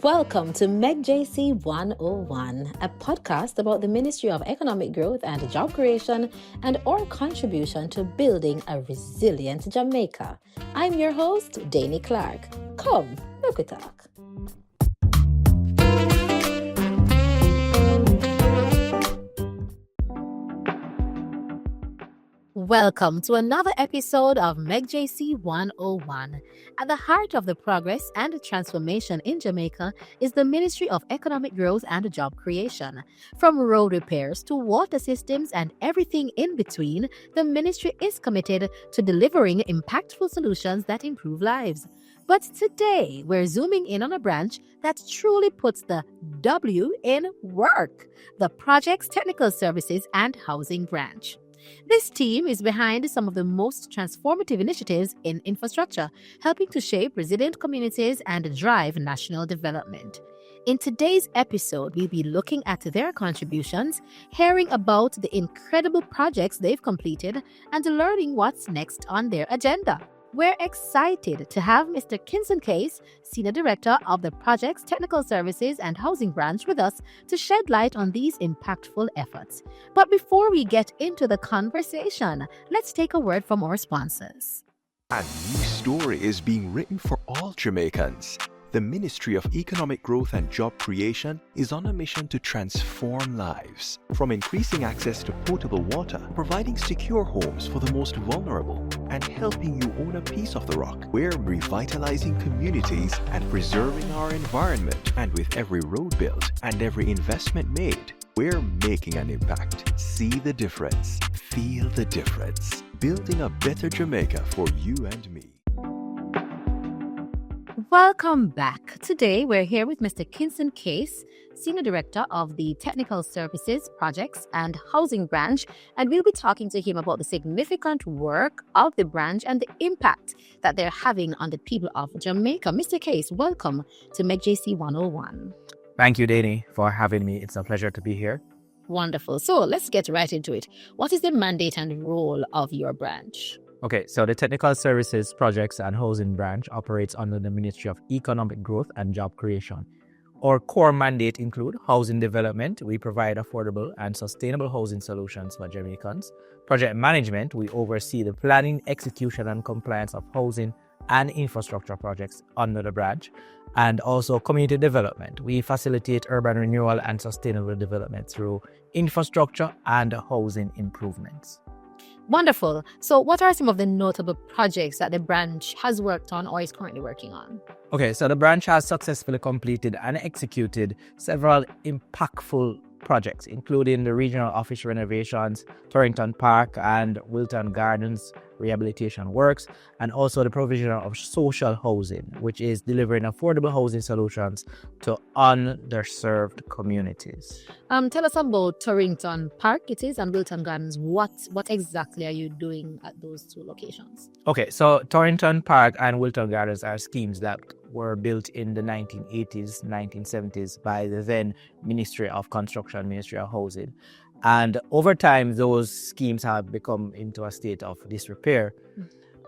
Welcome to MegJC 101, a podcast about the Ministry of Economic Growth and Job Creation and our contribution to building a resilient Jamaica. I'm your host, Danny Clark. Come, look at talk. Welcome to another episode of MegJC 101. At the heart of the progress and transformation in Jamaica is the Ministry of Economic Growth and Job Creation. From road repairs to water systems and everything in between, the ministry is committed to delivering impactful solutions that improve lives. But today, we're zooming in on a branch that truly puts the W in work, the Projects Technical Services and Housing Branch. This team is behind some of the most transformative initiatives in infrastructure, helping to shape resilient communities and drive national development. In today's episode, we'll be looking at their contributions, hearing about the incredible projects they've completed, and learning what's next on their agenda. We're excited to have Mr. Kinson Case, Senior Director of the Projects Technical Services and Housing Branch, with us to shed light on these impactful efforts. But before we get into the conversation, let's take a word from our sponsors. A new story is being written for all Jamaicans. The Ministry of Economic Growth and Job Creation is on a mission to transform lives, from increasing access to potable water, providing secure homes for the most vulnerable, and helping you own a piece of the rock. We're revitalizing communities and preserving our environment. And with every road built and every investment made, we're making an impact. See the difference. Feel the difference. Building a better Jamaica for you and me. Welcome back. Today, we're here with Mr. Kinson Case, Senior Director of the Technical Services, Projects and Housing Branch, and we'll be talking to him about the significant work of the branch and the impact that they're having on the people of Jamaica. Mr. Case, welcome to MegJC 101. Thank you, Danny, for having me. It's a pleasure to be here. Wonderful. So let's get right into it. What is the mandate and role of your branch? Okay, so the Technical Services, Projects and Housing Branch operates under the Ministry of Economic Growth and Job Creation. Our core mandate include housing development. We provide affordable and sustainable housing solutions for Jamaicans. Project management. We oversee the planning, execution and compliance of housing and infrastructure projects under the branch. And also community development. We facilitate urban renewal and sustainable development through infrastructure and housing improvements. Wonderful. So what are some of the notable projects that the branch has worked on or is currently working on? Okay, so the branch has successfully completed and executed several impactful projects, including the regional office renovations, Torrington Park and Wilton Gardens rehabilitation works, and also the provision of social housing, which is delivering affordable housing solutions to underserved communities. Tell us about Torrington Park, it is, and Wilton Gardens. What exactly are you doing at those two locations? Okay, so Torrington Park and Wilton Gardens are schemes that were built in the 1980s, 1970s by the then Ministry of Construction, Ministry of Housing. And over time, those schemes have become into a state of disrepair.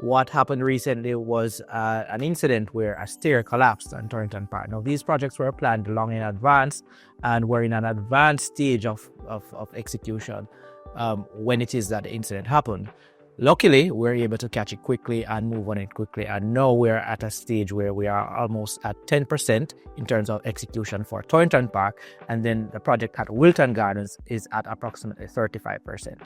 What happened recently was an incident where a stair collapsed on Torrington Park. Now, these projects were planned long in advance and were in an advanced stage of execution when it is that the incident happened. Luckily, we're able to catch it quickly and move on it quickly. And now we're at a stage where we are almost at 10% in terms of execution for Torrington Park. And then the project at Wilton Gardens is at approximately 35%.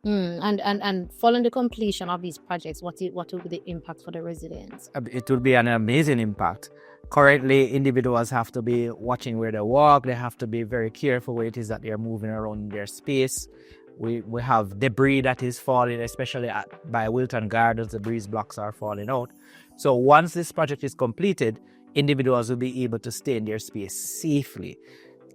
And following the completion of these projects, what will be the impact for the residents? It will be an amazing impact. Currently, individuals have to be watching where they walk. They have to be very careful where it is that they're moving around their space. We have debris that is falling, especially by Wilton Gardens. The breeze blocks are falling out. So once this project is completed, individuals will be able to stay in their space safely.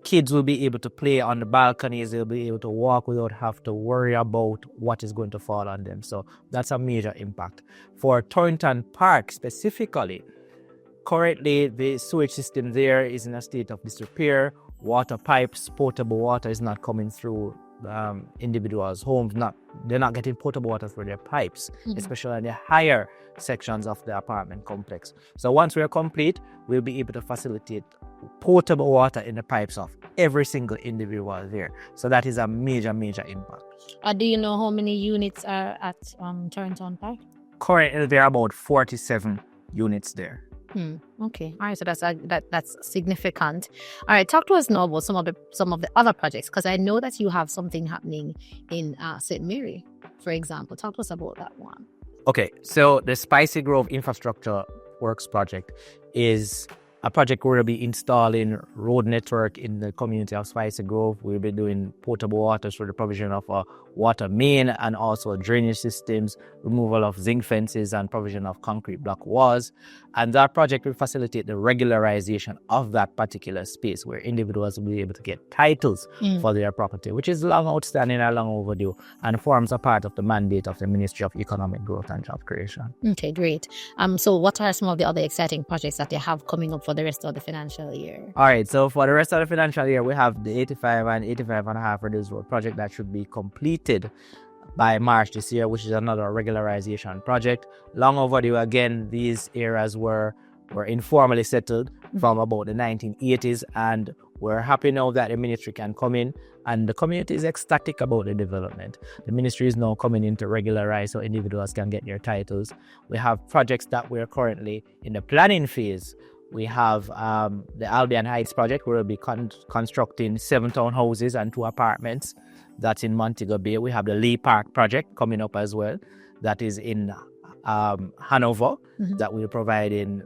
Kids will be able to play on the balconies. They'll be able to walk without have to worry about what is going to fall on them. So that's a major impact. For Torrington Park specifically, currently the sewage system there is in a state of disrepair. Water pipes, potable water is not coming through individuals' homes they're not getting potable water for their pipes, especially in the higher sections of the apartment complex. So once we're complete, we'll be able to facilitate potable water in the pipes of every single individual there. So that is a major impact. Do you know how many units are at Torrington Park? Currently, there are about 47 units there. Okay. All right. So that's significant. All right. Talk to us now about some of the other projects, because I know that you have something happening in St. Mary, for example. Talk to us about that one. Okay. So the Spicy Grove Infrastructure Works project is a project where we'll be installing road network in the community of Spicy Grove. We'll be doing potable water through the provision of a water main and also drainage systems, removal of zinc fences and provision of concrete block walls. And that project will facilitate the regularization of that particular space where individuals will be able to get titles for their property, which is long outstanding and long overdue and forms a part of the mandate of the Ministry of Economic Growth and Job Creation. Okay, great. So what are some of the other exciting projects that they have coming up for the rest of the financial year? All right, so for the rest of the financial year, we have the 85 and 85.5 reduced road project that should be completed by March this year, which is another regularization project. Long overdue. Again, these areas were informally settled from about the 1980s, and we're happy now that the ministry can come in, and the community is ecstatic about the development. The ministry is now coming in to regularize so individuals can get their titles. We have projects that we're currently in the planning phase. We have the Albion Heights project, where we'll be constructing 7 townhouses and 2 apartments. That's in Montego Bay. We have the Lee Park project coming up as well. That is in Hanover, that we're providing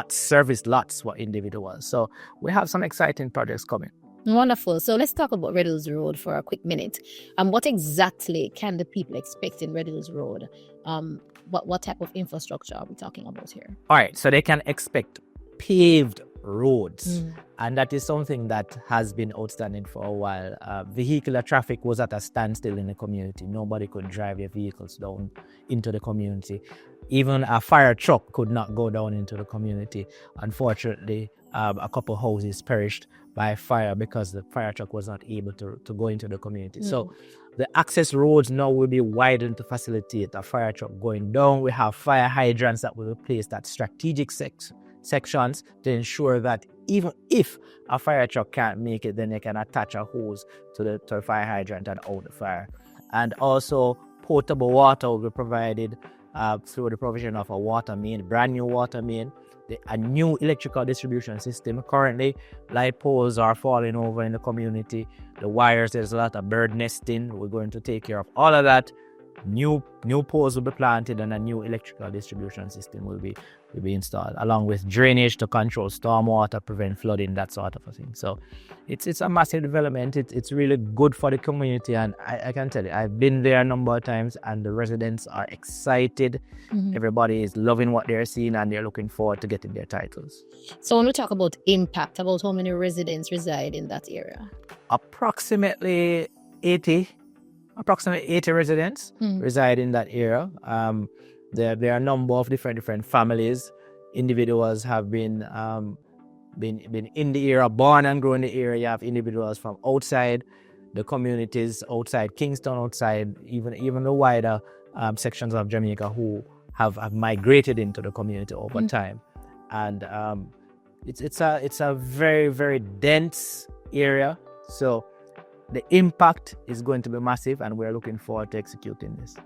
service lots for individuals. So we have some exciting projects coming. Wonderful. So let's talk about Red Hills Road for a quick minute. What exactly can the people expect in Red Hills Road? What type of infrastructure are we talking about here? All right, so they can expect paved roads, and that is something that has been outstanding for a while. Vehicular traffic was at a standstill in the community. Nobody could drive their vehicles down into the community. Even a fire truck could not go down into the community. Unfortunately, a couple houses perished by fire because the fire truck was not able to go into the community. So the access roads now will be widened to facilitate a fire truck going down. We have fire hydrants that will be placed at strategic sections to ensure that even if a fire truck can't make it, then they can attach a hose to the fire hydrant and out the fire. And also potable water will be provided through the provision of a water main, brand new water main, a new electrical distribution system. Currently, light poles are falling over in the community. The wires, there's a lot of bird nesting. We're going to take care of all of that. New poles will be planted and a new electrical distribution system will be installed, along with drainage to control stormwater, prevent flooding, that sort of a thing. So it's a massive development. It's really good for the community, and I can tell you, I've been there a number of times and the residents are excited. Everybody is loving what they're seeing and they're looking forward to getting their titles. So when we talk about impact, about how many residents reside in that area? Approximately 80 residents reside in that area. There are a number of different families. Individuals have been in the area, born and grown in the area. You have individuals from outside the communities, outside Kingston, outside even the wider sections of Jamaica who have migrated into the community over time. And it's a very, very dense area. So the impact is going to be massive, and we're looking forward to executing this.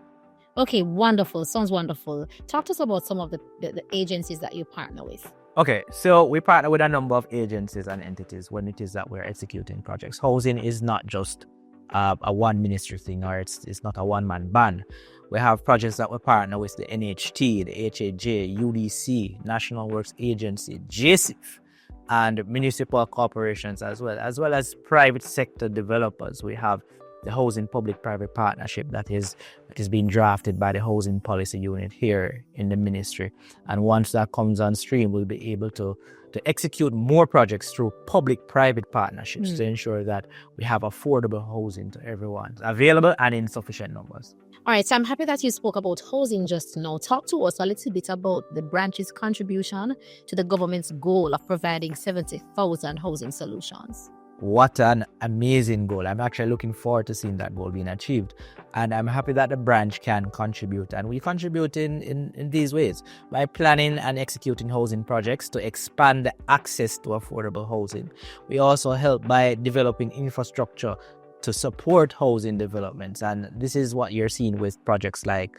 Okay, wonderful. Sounds wonderful. Talk to us about some of the agencies that you partner with. Okay, so we partner with a number of agencies and entities when it is that we're executing projects. Housing is not just a one ministry thing, or it's not a one-man band. We have projects that we partner with the NHT, the HAJ, UDC, National Works Agency, JSIF, and municipal corporations as well as private sector developers. We have the Housing Public-Private Partnership that is being drafted by the Housing Policy Unit here in the ministry. And once that comes on stream, we'll be able to execute more projects through public-private partnerships to ensure that we have affordable housing to everyone, available and in sufficient numbers. All right, so I'm happy that you spoke about housing just now. Talk to us a little bit about the branch's contribution to the government's goal of providing 70,000 housing solutions. What an amazing goal. I'm actually looking forward to seeing that goal being achieved. And I'm happy that the branch can contribute. And we contribute in these ways by planning and executing housing projects to expand the access to affordable housing. We also help by developing infrastructure to support housing developments. And this is what you're seeing with projects like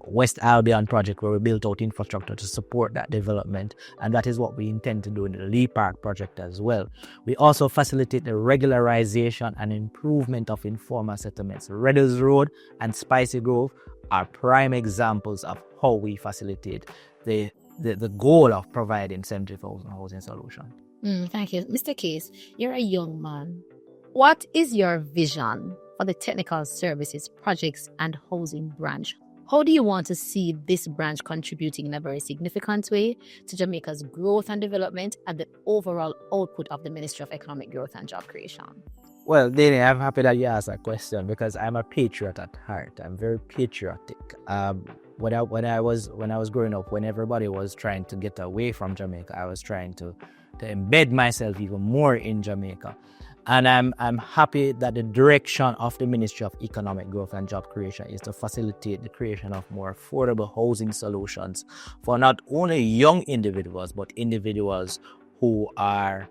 West Albion project, where we built out infrastructure to support that development. And that is what we intend to do in the Lee Park project as well. We also facilitate the regularization and improvement of informal settlements. Redders Road and Spicy Grove are prime examples of how we facilitate the goal of providing 70,000 housing solutions. Thank you. Mr. Case, you're a young man. What is your vision for the technical services, projects, and housing branch? How do you want to see this branch contributing in a very significant way to Jamaica's growth and development and the overall output of the Ministry of Economic Growth and Job Creation? Well, Danny, I'm happy that you asked that question because I'm a patriot at heart. I'm very patriotic. When I was growing up, when everybody was trying to get away from Jamaica, I was trying to embed myself even more in Jamaica. And I'm happy that the direction of the Ministry of Economic Growth and Job Creation is to facilitate the creation of more affordable housing solutions for not only young individuals, but individuals who are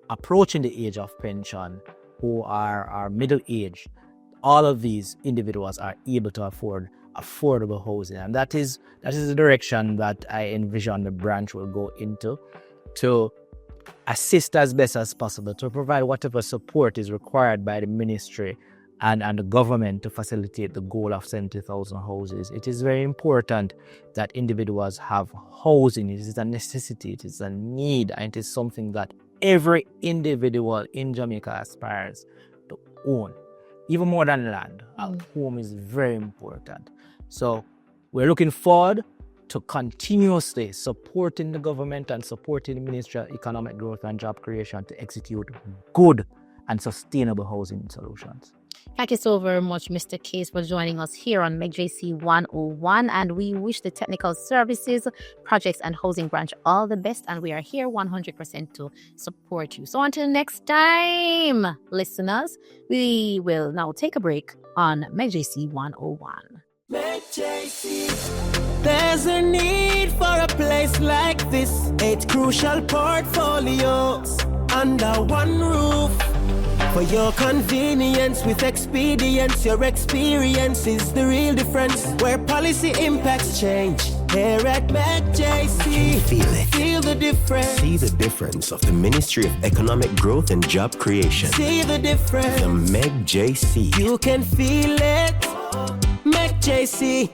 approaching the age of pension, who are middle-aged. All of these individuals are able to afford affordable housing. And that is the direction that I envision the branch will go into, to assist as best as possible, to provide whatever support is required by the ministry and the government to facilitate the goal of 70,000 houses. It is very important that individuals have housing. It is a necessity, it is a need, and it is something that every individual in Jamaica aspires to own, even more than land. A home is very important. So we're looking forward to continuously supporting the government and supporting the Ministry of Economic Growth and Job Creation to execute good and sustainable housing solutions. Thank you so very much, Mr. Case, for joining us here on MegJC 101. And we wish the technical services, projects, and housing branch all the best. And we are here 100% to support you. So until next time, listeners, we will now take a break on MegJC 101. There's a need for a place like this. 8 crucial portfolios under one roof. For your convenience with expedience, your experience is the real difference. Where policy impacts change. Here at MegJC, feel it. Feel the difference. See the difference of the Ministry of Economic Growth and Job Creation. See the difference. The MegJC. You can feel it. MegJC.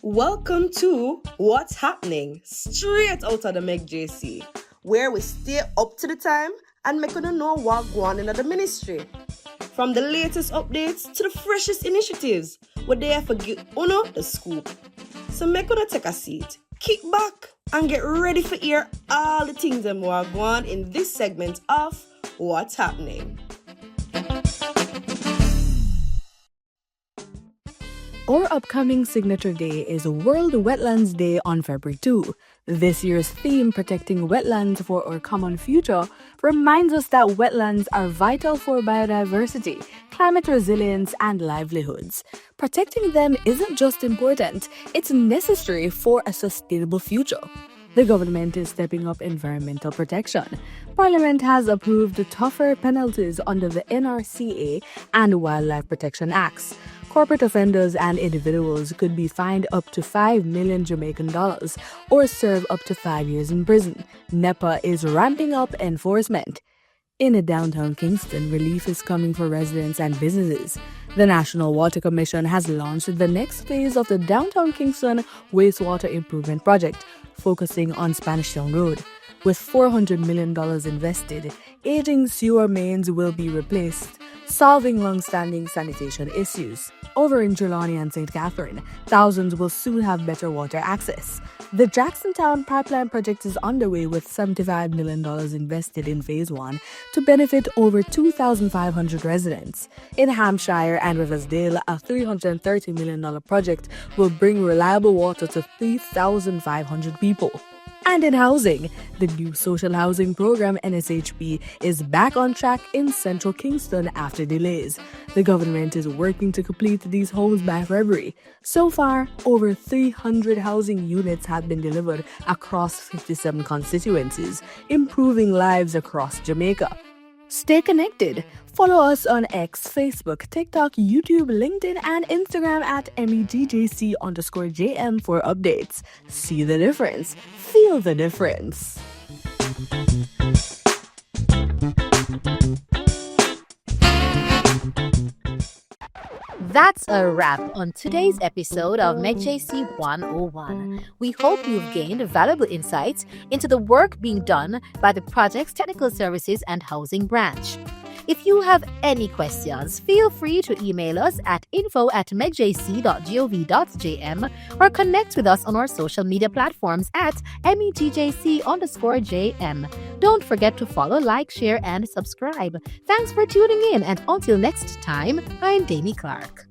Welcome to What's Happening, straight out of the MegJC, where we stay up to the time and make you know what's going on in the ministry. From the latest updates to the freshest initiatives, we're there for give you the scoop. So make you take a seat, kick back, and get ready for hear all the things that are going on in this segment of What's Happening. Our upcoming signature day is World Wetlands Day on February 2. This year's theme, Protecting Wetlands for Our Common Future, reminds us that wetlands are vital for biodiversity, climate resilience, and livelihoods. Protecting them isn't just important, it's necessary for a sustainable future. The government is stepping up environmental protection. Parliament has approved tougher penalties under the NRCA and Wildlife Protection Acts. Corporate offenders and individuals could be fined up to 5 million Jamaican dollars or serve up to 5 years in prison. NEPA is ramping up enforcement. In downtown Kingston, relief is coming for residents and businesses. The National Water Commission has launched the next phase of the Downtown Kingston Wastewater Improvement Project, focusing on Spanish Town Road. With $400 million invested, aging sewer mains will be replaced, solving long-standing sanitation issues. Over in Trelawney and St. Catherine, thousands will soon have better water access. The Jacksontown Pipeline Project is underway with $75 million invested in Phase 1 to benefit over 2,500 residents. In Hampshire and Riversdale, a $330 million project will bring reliable water to 3,500 people. And in housing, the new social housing program NSHP is back on track in central Kingston after delays. The government is working to complete these homes by February. So far, over 300 housing units have been delivered across 57 constituencies, improving lives across Jamaica. Stay connected. Follow us on X, Facebook, TikTok, YouTube, LinkedIn, and Instagram at MEGJC_JM for updates. See the difference. Feel the difference. That's a wrap on today's episode of MegJC 101. We hope you've gained valuable insights into the work being done by the project's Technical Services and Housing Branch. If you have any questions, feel free to email us at info@megjc.gov.jm or connect with us on our social media platforms at MEGJC_JM. Don't forget to follow, like, share, and subscribe. Thanks for tuning in, and until next time, I'm Damie Clark.